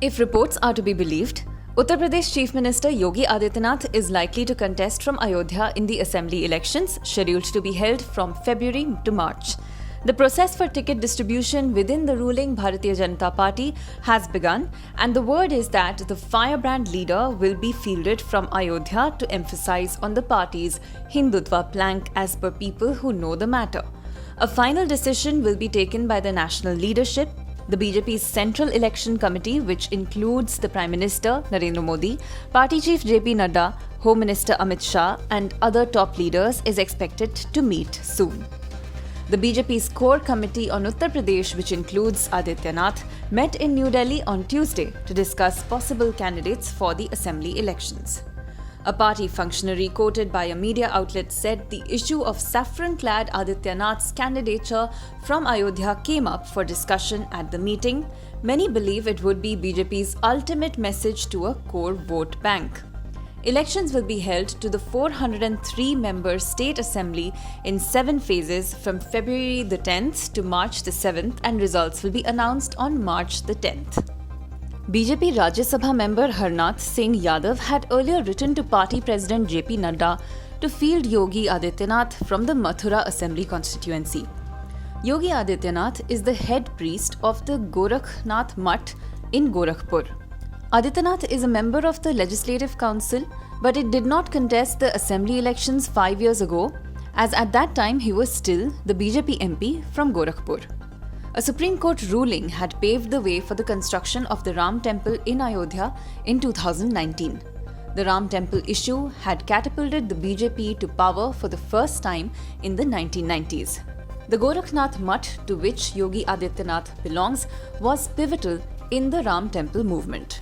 If reports are to be believed, Uttar Pradesh Chief Minister Yogi Adityanath is likely to contest from Ayodhya in the assembly elections scheduled to be held from February to March. The process for ticket distribution within the ruling Bharatiya Janata Party has begun, and the word is that the firebrand leader will be fielded from Ayodhya to emphasize on the party's Hindutva plank as per people who know the matter. A final decision will be taken by the national leadership. The BJP's Central Election Committee, which includes the Prime Minister Narendra Modi, Party Chief JP Nadda, Home Minister Amit Shah, and other top leaders, is expected to meet soon. The BJP's Core Committee on Uttar Pradesh, which includes Adityanath, met in New Delhi on Tuesday to discuss possible candidates for the assembly elections. A party functionary quoted by a media outlet said the issue of saffron-clad Adityanath's candidature from Ayodhya came up for discussion at the meeting. Many believe it would be BJP's ultimate message to a core vote bank. Elections will be held to the 403-member State Assembly in 7 phases from February the 10th to March the 7th, and results will be announced on March the 10th. BJP Rajya Sabha member Harnath Singh Yadav had earlier written to party president JP Nadda to field Yogi Adityanath from the Mathura Assembly constituency. Yogi Adityanath is the head priest of the Gorakhnath Mutt in Gorakhpur. Adityanath is a member of the Legislative Council, but it did not contest the assembly elections 5 years ago, as at that time he was still the BJP MP from Gorakhpur. A Supreme Court ruling had paved the way for the construction of the Ram Temple in Ayodhya in 2019. The Ram Temple issue had catapulted the BJP to power for the first time in the 1990s. The Gorakhnath Mutt, to which Yogi Adityanath belongs, was pivotal in the Ram Temple movement.